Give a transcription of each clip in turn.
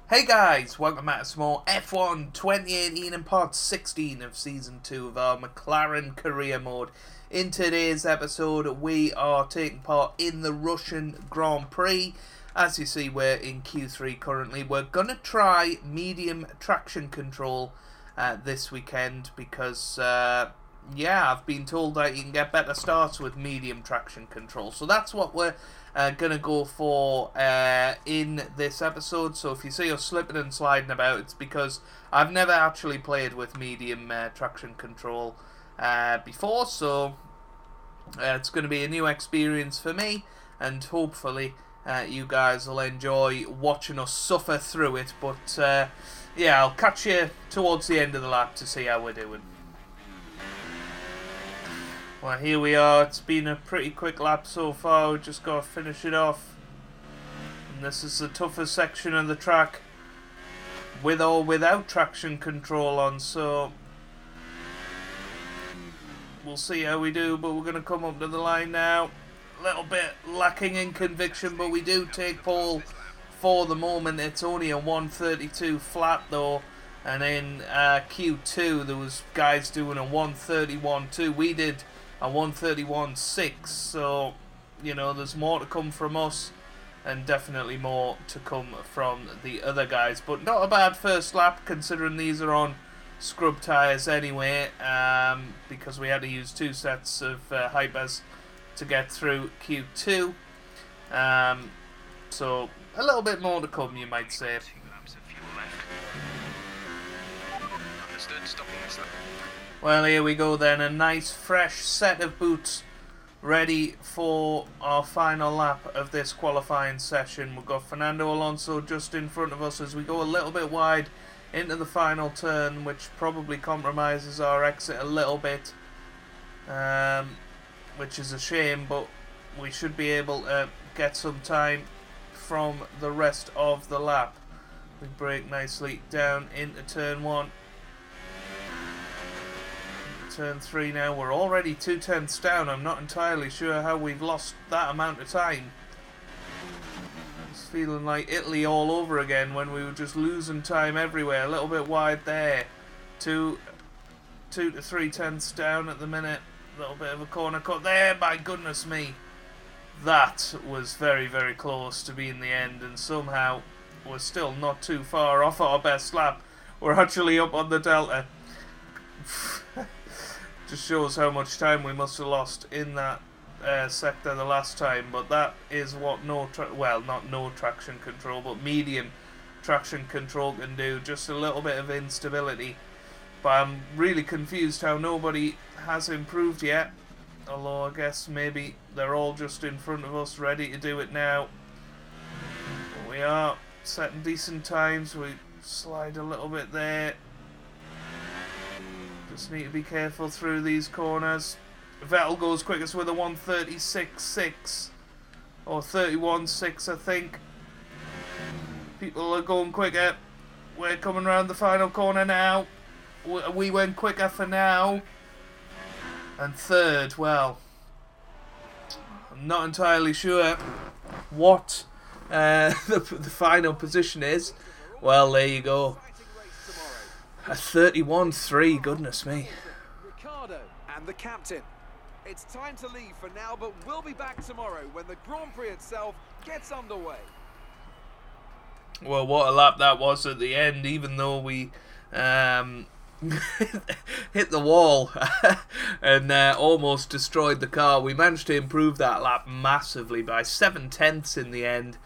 Hey guys, welcome back to Small F1 2018 and part 16 of Season 2 of our McLaren Career Mode. In today's episode, we are taking part in the Russian Grand Prix. As you see, we're in Q3 currently. We're going to try medium traction control this weekend because, I've been told that you can get better starts with medium traction control. So that's what we're going to go for in this episode. So if you see us slipping and sliding about, it's because I've never actually played with medium traction control before. So it's going to be a new experience for me, and hopefully you guys will enjoy watching us suffer through it. But I'll catch you towards the end of the lap to see how we're doing. Well, here we are. It's been a pretty quick lap so far. We just got to finish it off. And this is the toughest section of the track, with or without traction control on. So we'll see how we do, but we're going to come up to the line now. A little bit lacking in conviction, but we do take pole for the moment. It's only a 132 flat though. And in Q2, there was guys doing a 131.2. We did a 131.6, so there's more to come from us, and definitely more to come from the other guys. But not a bad first lap, considering these are on scrub tyres anyway, because we had to use 2 sets of hypers to get through Q2. So a little bit more to come, you might say. Well, here we go then, a nice fresh set of boots ready for our final lap of this qualifying session. We've got Fernando Alonso just in front of us as we go a little bit wide into the final turn, which probably compromises our exit a little bit, which is a shame, but we should be able to get some time from the rest of the lap. We brake nicely down into turn 1. Turn 3 now. We're already 2/10 down. I'm not entirely sure how we've lost that amount of time. It's feeling like Italy all over again when we were just losing time everywhere. A little bit wide there. 2 to 3 tenths down at the minute. A little bit of a corner cut there. My goodness me. That was very, very close to being the end, and somehow we're still not too far off our best lap. We're actually up on the delta. Just shows how much time we must have lost in that sector the last time. But that is what not no traction control, but medium traction control can do. Just a little bit of instability. But I'm really confused how nobody has improved yet. Although I guess maybe they're all just in front of us ready to do it now. But we are setting decent times. We slide a little bit there. Just need to be careful through these corners. Vettel goes quickest with a 136.6 or 31.6, I think. People are going quicker. We're coming around the final corner now. We went quicker for now. And third, well, I'm not entirely sure what the final position is. Well, there you go. A 31.3, goodness me. Ricardo and the captain. It's time to leave for now, but we'll be back tomorrow when the Grand Prix itself gets underway. Well, what a lap that was at the end, even though we hit the wall and almost destroyed the car. We managed to improve that lap massively by 7 tenths in the end.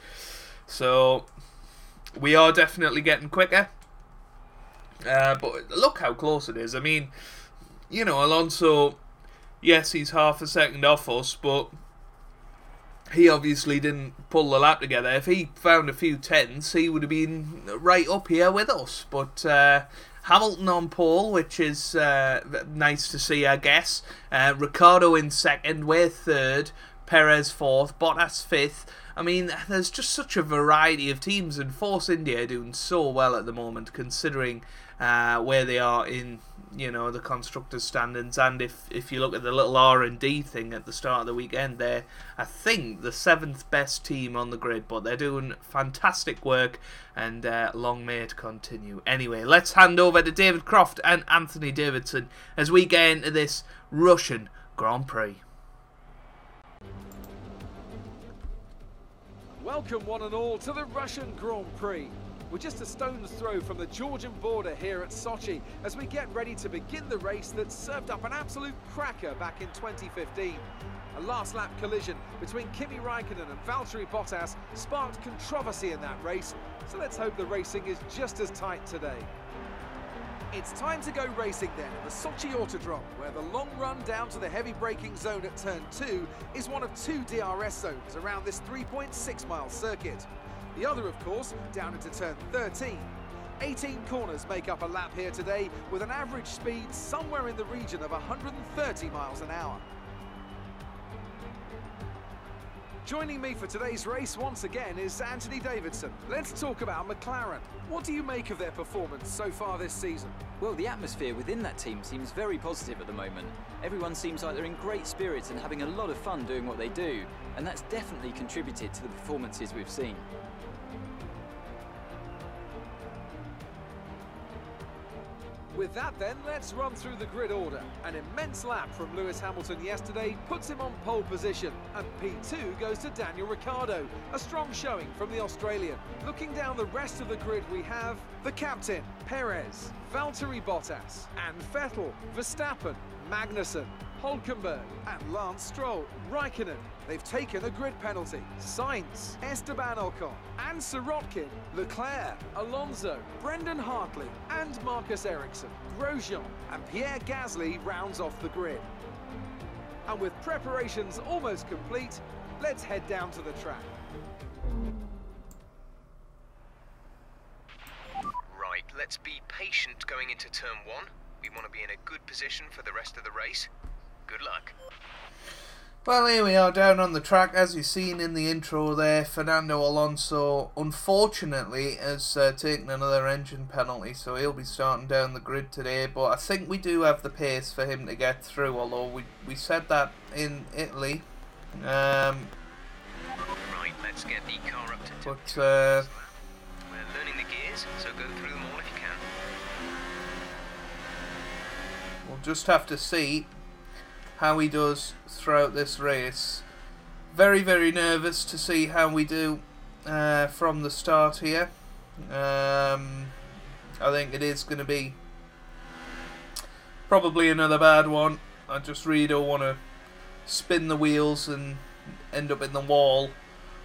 So we are definitely getting quicker. But look how close it is. I mean, Alonso, yes, he's half a second off us, but he obviously didn't pull the lap together. If he found a few tenths, he would have been right up here with us. But Hamilton on pole, which is nice to see, I guess. Ricardo in second, we're third. Perez fourth, Bottas fifth, I mean, there's just such a variety of teams, and Force India are doing so well at the moment, considering where they are in, the constructors' standings. And if you look at the little R&D thing at the start of the weekend, they're, I think, the 7th best team on the grid, but they're doing fantastic work, and long may it continue. Anyway, let's hand over to David Croft and Anthony Davidson as we get into this Russian Grand Prix. Welcome one and all to the Russian Grand Prix. We're just a stone's throw from the Georgian border here at Sochi as we get ready to begin the race that served up an absolute cracker back in 2015. A last lap collision between Kimi Raikkonen and Valtteri Bottas sparked controversy in that race, so let's hope the racing is just as tight today. It's time to go racing then at the Sochi Autodrome, where the long run down to the heavy braking zone at turn 2 is one of 2 DRS zones around this 3.6-mile circuit. The other, of course, down into turn 13. 18 corners make up a lap here today, with an average speed somewhere in the region of 130 miles an hour. Joining me for today's race once again is Anthony Davidson. Let's talk about McLaren. What do you make of their performance so far this season? Well, the atmosphere within that team seems very positive at the moment. Everyone seems like they're in great spirits and having a lot of fun doing what they do, and that's definitely contributed to the performances we've seen. With that then, let's run through the grid order. An immense lap from Lewis Hamilton yesterday puts him on pole position, and P2 goes to Daniel Ricciardo. A strong showing from the Australian. Looking down the rest of the grid, we have the captain, Perez, Valtteri Bottas, and Vettel, Verstappen, Magnussen, Hülkenberg, and Lance Stroll. Raikkonen, they've taken a grid penalty. Sainz, Esteban Ocon, and Sirotkin, Leclerc, Alonso, Brendan Hartley, and Marcus Ericsson. Grosjean and Pierre Gasly rounds off the grid. And with preparations almost complete, let's head down to the track. Right, let's be patient going into turn 1. We want to be in a good position for the rest of the race. Good luck. Well, here we are down on the track. As you've seen in the intro there, Fernando Alonso, unfortunately, has taken another engine penalty, so he'll be starting down the grid today. But I think we do have the pace for him to get through, although we said that in Italy. Right, let's get the car up to But we're learning the gears, so go through them all if you can. we'll just have to see how he does throughout this race. Very, very nervous to see how we do from the start here. I think it is going to be probably another bad one. I just really don't want to spin the wheels and end up in the wall.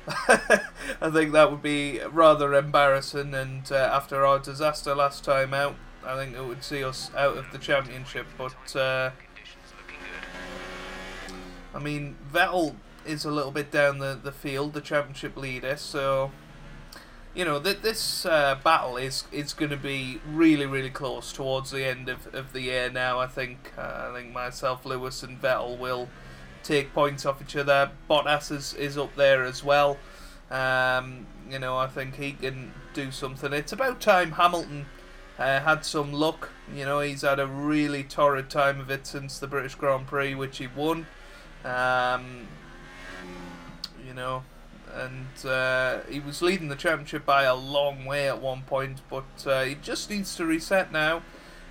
I think that would be rather embarrassing, and after our disaster last time out, I think it would see us out of the championship. But I mean, Vettel is a little bit down the field, the championship leader, so this battle is going to be really, really close towards the end of the year now. I think myself, Lewis and Vettel will take points off each other. Bottas is up there as well. I think he can do something. It's about time Hamilton had some luck. He's had a really torrid time of it since the British Grand Prix, which he won. He was leading the championship by a long way at one point, but he just needs to reset now.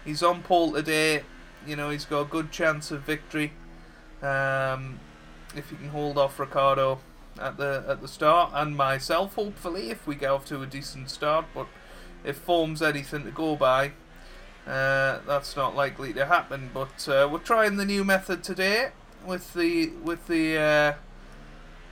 He's on pole today. He's got a good chance of victory if he can hold off Ricciardo at the start, and myself, hopefully, if we get off to a decent start. But if form's anything to go by, that's not likely to happen. But we're trying the new method today with the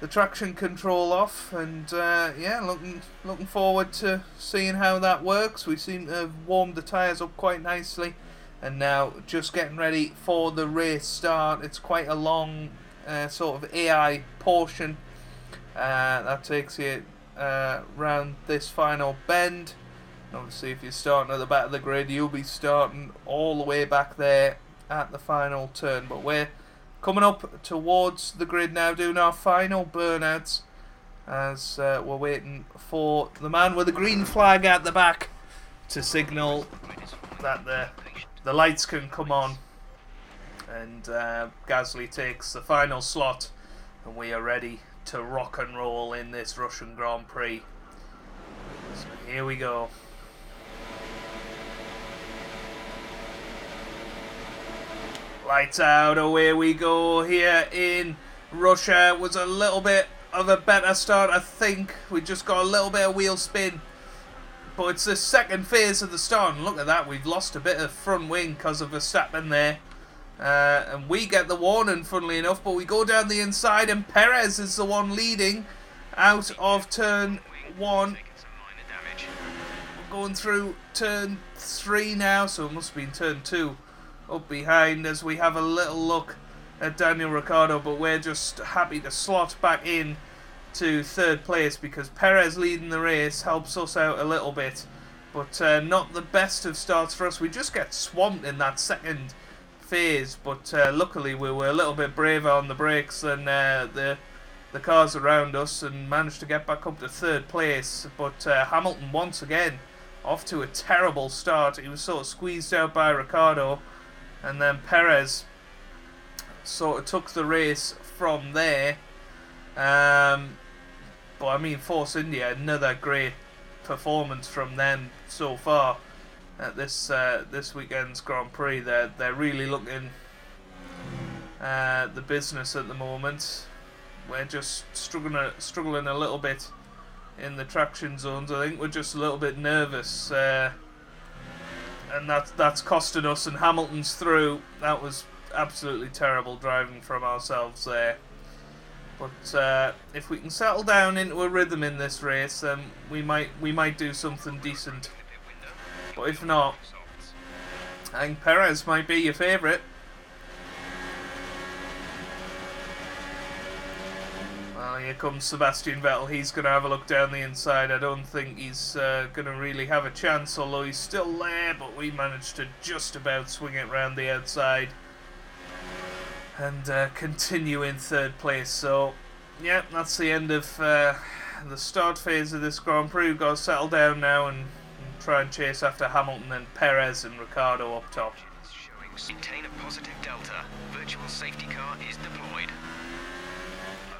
traction control off, and looking forward to seeing how that works. We seem to have warmed the tyres up quite nicely, and now just getting ready for the race start. It's quite a long sort of AI portion that takes you round this final bend. Obviously, if you're starting at the back of the grid, you'll be starting all the way back there at the final turn. But we're coming up towards the grid now, doing our final burnouts, as we're waiting for the man with the green flag at the back to signal that the lights can come on, and Gasly takes the final slot, and we are ready to rock and roll in this Russian Grand Prix. So here we go. Lights out, away we go here in Russia. Was a little bit of a better start, I think. We just got a little bit of wheel spin. But it's the second phase of the start, and look at that, we've lost a bit of front wing because of Verstappen there. And we get the warning, funnily enough, but we go down the inside, and Perez is the one leading out of turn 1. We're going through turn 3 now, so it must be in turn 2. Up behind as we have a little look at Daniel Ricciardo, but we're just happy to slot back in to third place because Perez leading the race helps us out a little bit, but not the best of starts for us. We just get swamped in that second phase, but luckily we were a little bit braver on the brakes than the cars around us and managed to get back up to third place. But Hamilton once again off to a terrible start. He was sort of squeezed out by Ricciardo, and then Perez sort of took the race from there. But I mean, Force India, another great performance from them so far at this weekend's Grand Prix. They're really looking the business at the moment. We're just struggling a little bit in the traction zones. I think we're just a little bit nervous, and that's costing us. And Hamilton's through. That was absolutely terrible driving from ourselves there. But if we can settle down into a rhythm in this race, then we might do something decent. But if not, I think Perez might be your favourite. Well, here comes Sebastian Vettel. He's going to have a look down the inside. I don't think he's going to really have a chance, although he's still there, but we managed to just about swing it round the outside and continue in third place. So, yeah, that's the end of the start phase of this Grand Prix. We've got to settle down now and try and chase after Hamilton and Perez and Ricciardo up top. Maintain a positive delta. Virtual safety car is deployed.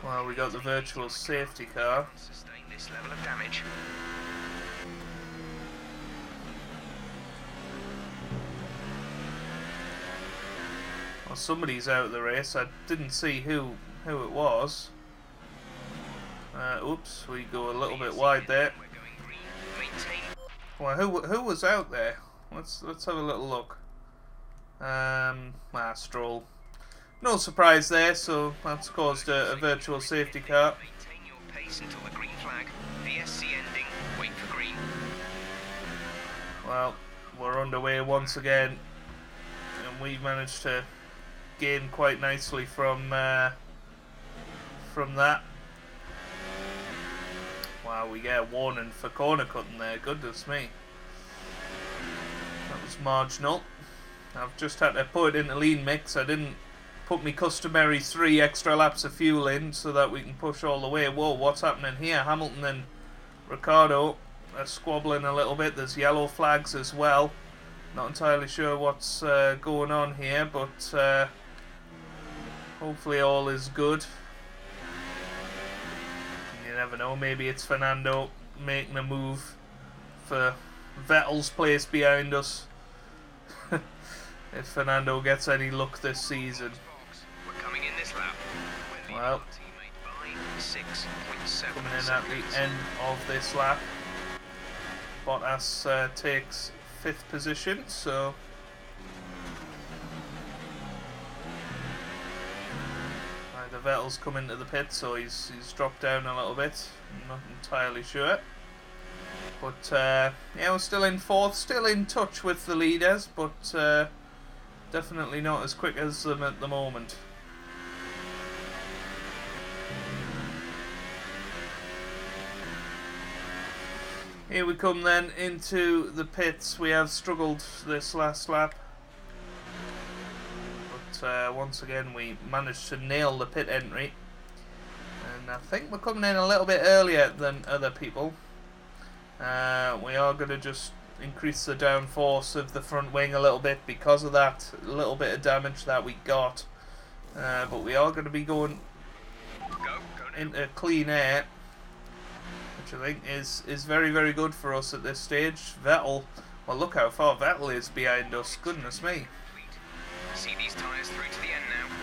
Well, we got the virtual safety car. Sustain this level of damage. Well, somebody's out of the race. I didn't see who it was. Oops, we go a little bit wide there. Well, who was out there? Let's have a little look. Stroll. No surprise there, so that's caused a virtual safety car. Maintain your pace until the green flag. VSC ending. Wait for green. Well, we're underway once again, and we managed to gain quite nicely from that. Wow, we get a warning for corner cutting there. Goodness me. That was marginal. I've just had to put it into lean mix. I didn't put me customary 3 extra laps of fuel in so that we can push all the way. Whoa, what's happening here? Hamilton and Ricciardo are squabbling a little bit. There's yellow flags as well. Not entirely sure what's going on here, but hopefully all is good. You never know, maybe it's Fernando making a move for Vettel's place behind us. If Fernando gets any luck this season. We're coming in this lap. Well, coming in at the end of this lap. Bottas takes 5th position, so either Vettel's come into the pit, so he's dropped down a little bit. I'm not entirely sure. But yeah, we're still in 4th, still in touch with the leaders, but definitely not as quick as them at the moment. Here we come then into the pits. We have struggled this last lap, but once again we managed to nail the pit entry, And I think we're coming in a little bit earlier than other people. We are going to just increase the downforce of the front wing a little bit because of that little bit of damage that we got. But we are going to be going into clean air, which I think is very, very good for us at this stage. Vettel, well, look how far Vettel is behind us. Goodness me. See these tyres through to the end now.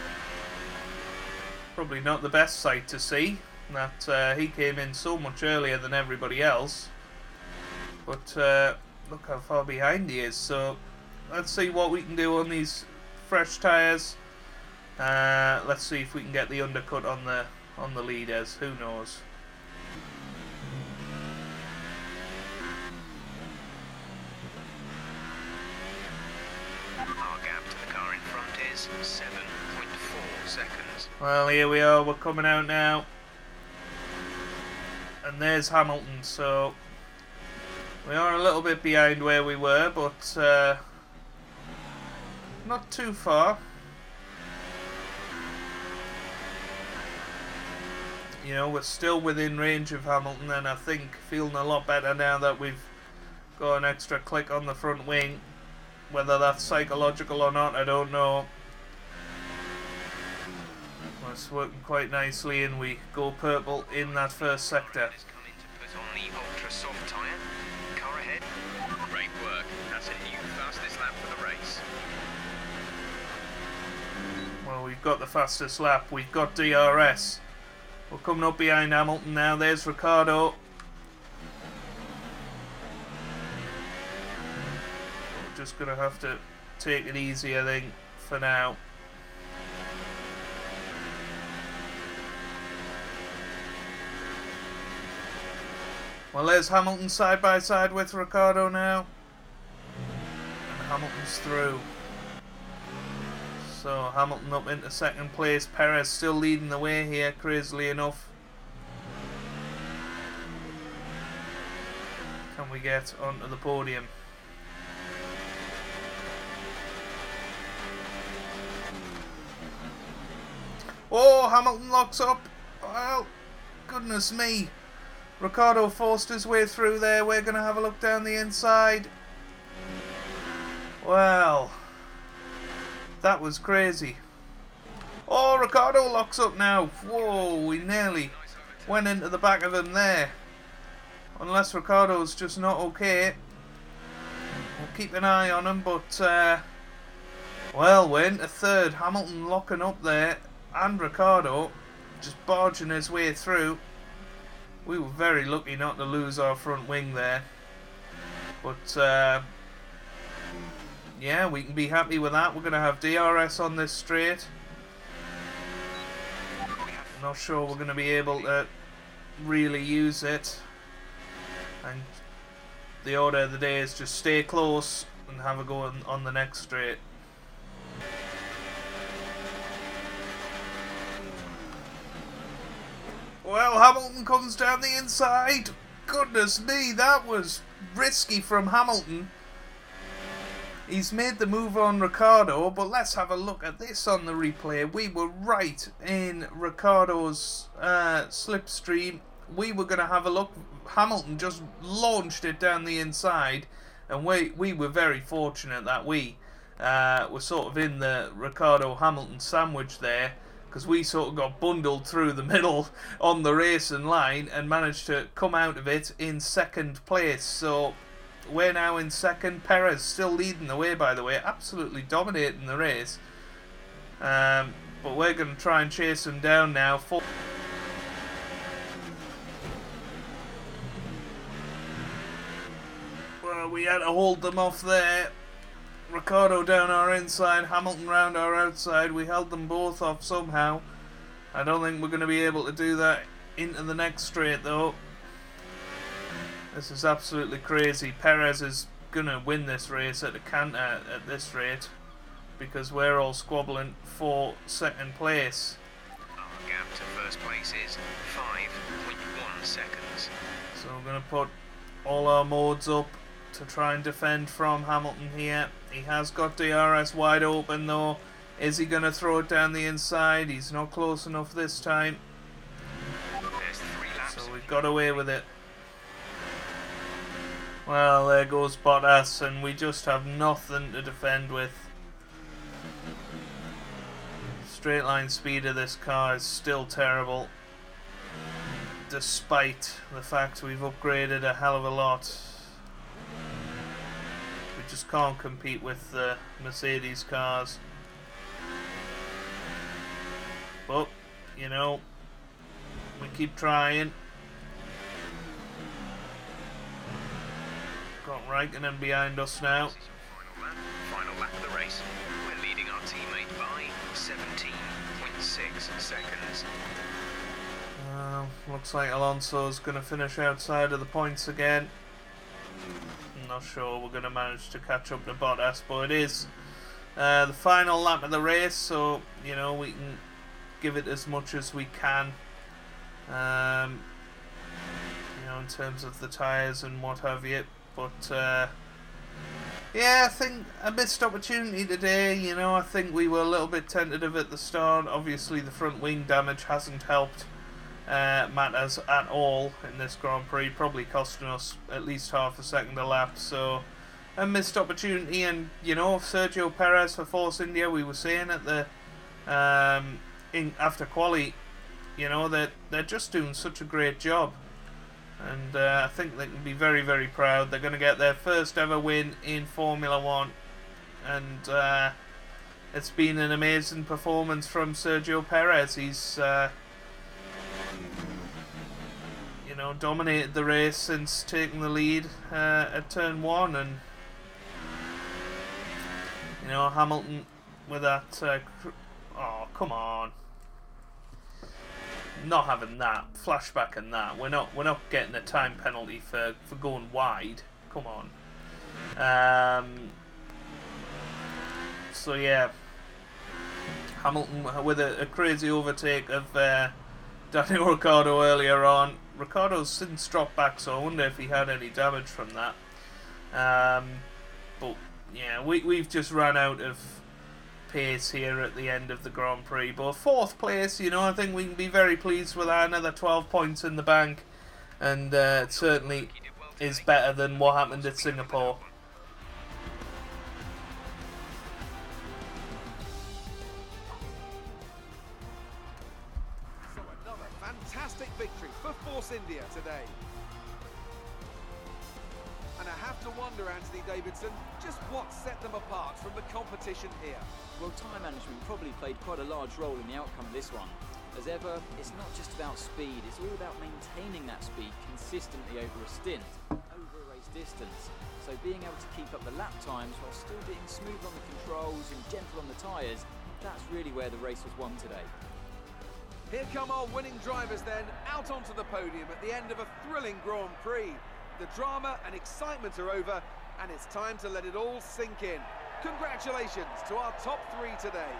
Probably not the best sight to see, that he came in so much earlier than everybody else. But look how far behind he is. So let's see what we can do on these fresh tyres. Let's see if we can get the undercut on the leaders. Who knows? Our gap to the car in front is 7.4 seconds. Well, here we are. We're coming out now. And there's Hamilton. So we are a little bit behind where we were, but not too far. You know, we're still within range of Hamilton, and I think feeling a lot better now that we've got an extra click on the front wing. Whether that's psychological or not, I don't know. It's working quite nicely, and we go purple in that first sector. Has come in to put on the ultra soft tyre. Car ahead. Great work. That's a new fastest lap for the race. Well, we've got the fastest lap. We've got DRS. We're coming up behind Hamilton now. There's Ricciardo. We're just going to have to take it easy, I think, for now. Well, there's Hamilton side by side with Ricciardo now. And Hamilton's through. So Hamilton up into second place. Perez still leading the way here, crazily enough. Can we get onto the podium? Oh, Hamilton locks up. Well, goodness me. Ricciardo forced his way through there. We're going to have a look down the inside. Well, that was crazy. Oh, Ricciardo locks up now. Whoa, we nearly went into the back of him there. Unless Ricciardo's just not okay. We'll keep an eye on him, but well, we're into third. Hamilton locking up there, and Ricciardo just barging his way through. We were very lucky not to lose our front wing there. But yeah, we can be happy with that. We're going to have DRS on this straight. I'm not sure we're going to be able to really use it. And the order of the day is just stay close and have a go on the next straight. Well, Hamilton comes down the inside. Goodness me, that was risky from Hamilton. He's made the move on Ricciardo, but let's have a look at this on the replay. We were right in Ricciardo's slipstream. We were going to have a look. Hamilton just launched it down the inside, and we were very fortunate that we were sort of in the Ricciardo-Hamilton sandwich there, because we sort of got bundled through the middle on the racing line and managed to come out of it in second place. So we're now in second. Perez still leading the way, by the way, absolutely dominating the race. But we're going to try and chase him down now. Well, we had to hold them off there. Ricciardo down our inside, Hamilton round our outside. We held them both off somehow. I don't think we're going to be able to do that into the next straight, though. This is absolutely crazy. Perez is going to win this race at a canter at this rate, because we're all squabbling for second place. Our gap to first place is 5.1 seconds. So we're going to put all our modes up to try and defend from Hamilton here. He has got DRS wide open though. Is he going to throw it down the inside? He's not close enough this time. got away with it. Well, there goes Bottas, and we just have nothing to defend with. Straight line speed of this car is still terrible, despite the fact we've upgraded a hell of a lot. We just can't compete with the Mercedes cars. But, you know, we keep trying. Got Raikkonen behind us now. Final lap of the race. We're leading our teammate by 17.6 seconds. Looks like Alonso's going to finish outside of the points again. I'm not sure we're going to manage to catch up to Bottas, but it is the final lap of the race, so you know we can give it as much as we can. You know, in terms of the tyres and what have you. But yeah, I think a missed opportunity today. You know, I think we were a little bit tentative at the start. Obviously, the front wing damage hasn't helped matters at all in this Grand Prix, probably costing us at least half a second a lap. So a missed opportunity, and you know, Sergio Perez for Force India, we were saying at the after quali, you know, that they're just doing such a great job. And I think they can be very, very proud. They're going to get their first ever win in Formula 1. And it's been an amazing performance from Sergio Perez. He's, you know, dominated the race since taking the lead at turn 1. And, you know, Hamilton with that... oh, come on. Not having that flashback and that. We're not getting a time penalty for going wide. Come on. So yeah, Hamilton with a crazy overtake of Daniel Ricciardo earlier on. Ricciardo's since dropped back, so I wonder if he had any damage from that. But yeah, we've just run out of pace here at the end of the Grand Prix, but 4th place, you know, I think we can be very pleased with that. Another 12 points in the bank, and it certainly is better than what happened at Singapore. So another fantastic victory for Force India today. And I have to wonder, Anthony Davidson, just what set them apart from the competition here. Well, time management probably played quite a large role in the outcome of this one. As ever, it's not just about speed, it's all about maintaining that speed consistently over a stint, over a race distance. So being able to keep up the lap times while still being smooth on the controls and gentle on the tyres, that's really where the race was won today. Here come our winning drivers then, out onto the podium at the end of a thrilling Grand Prix. The drama and excitement are over, and it's time to let it all sink in. Congratulations to our top 3 today.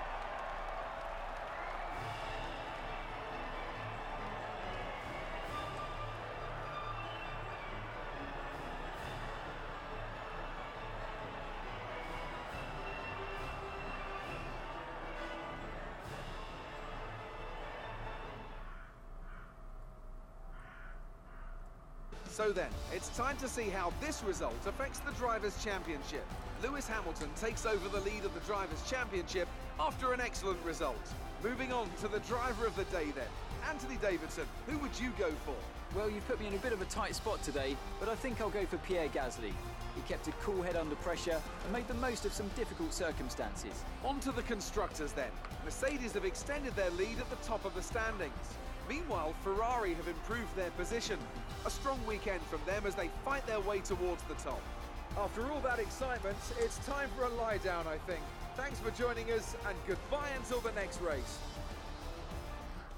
So then, it's time to see how this result affects the Drivers' Championship. Lewis Hamilton takes over the lead of the Drivers' Championship after an excellent result. Moving on to the driver of the day then. Anthony Davidson, who would you go for? Well, you've put me in a bit of a tight spot today, but I think I'll go for Pierre Gasly. He kept a cool head under pressure and made the most of some difficult circumstances. On to the constructors then. Mercedes have extended their lead at the top of the standings. Meanwhile, Ferrari have improved their position. A strong weekend from them as they fight their way towards the top. After all that excitement, it's time for a lie down, I think. Thanks for joining us, and goodbye until the next race.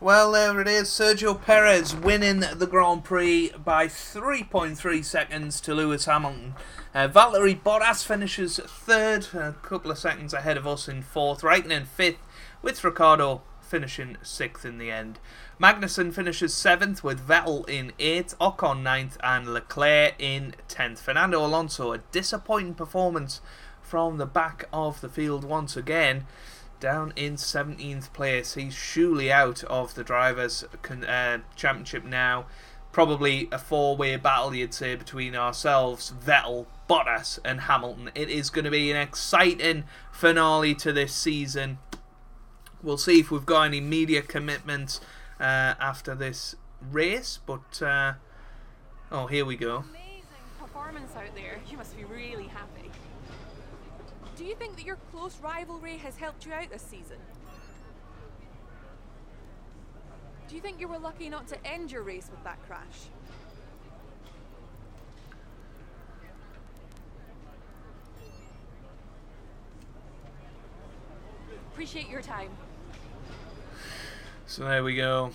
Well, there it is. Sergio Perez winning the Grand Prix by 3.3 seconds to Lewis Hamilton. Valtteri Bottas finishes 3rd, a couple of seconds ahead of us in 4th. Raikkonen 5th, with Ricciardo finishing 6th in the end. Magnussen finishes 7th with Vettel in 8th, Ocon 9th and Leclerc in 10th. Fernando Alonso, a disappointing performance from the back of the field once again, down in 17th place. He's surely out of the Drivers' Championship now. probably a four-way battle, you'd say, between ourselves, Vettel, Bottas and Hamilton. It is going to be an exciting finale to this season. We'll see if we've got any media commitments after this race, but oh, here we go. Amazing performance out there. You must be really happy. Do you think that your close rivalry has helped you out this season? Do you think you were lucky not to end your race with that crash? Appreciate your time. So there we go.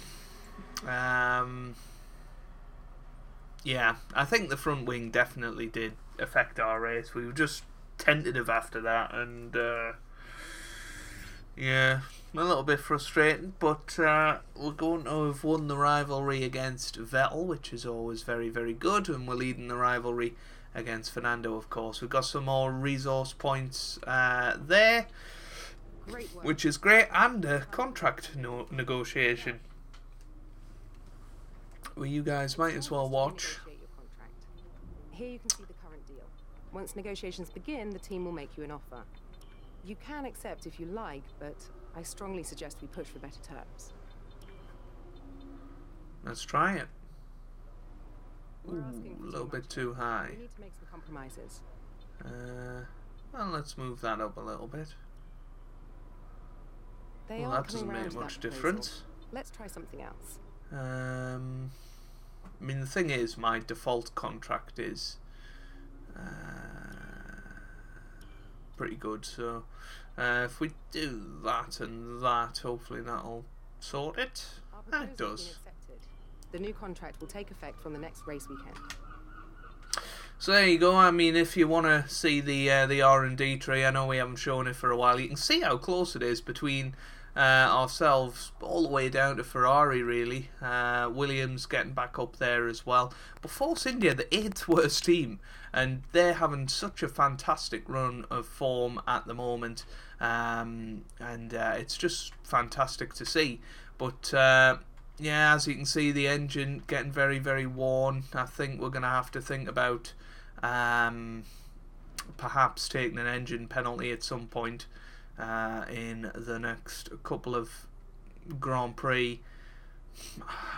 Yeah, I think the front wing definitely did affect our race. We were just tentative after that, and yeah, a little bit frustrating, but we're going to have won the rivalry against Vettel, which is always very, very good, and we're leading the rivalry against Fernando, of course. We've got some more resource points there, which is great, and a contract negotiation. Well, you guys might as well watch. Here you can see the current deal. Once negotiations begin, the team will make you an offer. You can accept if you like, but I strongly suggest we push for better terms. Let's try it. We're Ooh, asking a little bit too high. We need to make some compromises. Well, let's move that up a little bit. They Well, are that doesn't coming round make to that much proposal. difference. Let's try something else. I mean, the thing is, my default contract is pretty good, so if we do that and that, hopefully that'll sort it. Our And it proposal has does. been accepted. The new contract will take effect from the next race weekend. So there you go. I mean, if you want to see the R&D tree, I know we haven't shown it for a while. You can see how close it is between ourselves all the way down to Ferrari, really. Williams getting back up there as well. But Force India, the 8th worst team, and they're having such a fantastic run of form at the moment, and it's just fantastic to see. But yeah, as you can see, the engine getting very, very worn. I think we're going to have to think about perhaps taking an engine penalty at some point in the next couple of Grand Prix.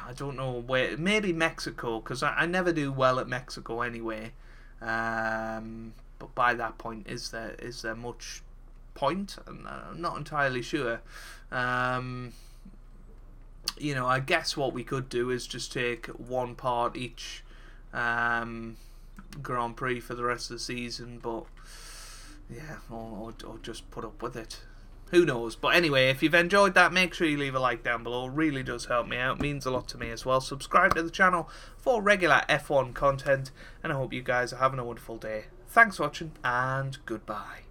I don't know where, maybe Mexico, because I never do well at Mexico anyway. But by that point, is there much point? I'm not entirely sure. You know, I guess what we could do is just take one part each Grand Prix for the rest of the season, but yeah, or just put up with it. Who knows? But anyway, if you've enjoyed that, make sure you leave a like down below. It really does help me out. It means a lot to me as well. Subscribe to the channel for regular F1 content, and I hope you guys are having a wonderful day. Thanks for watching, and goodbye.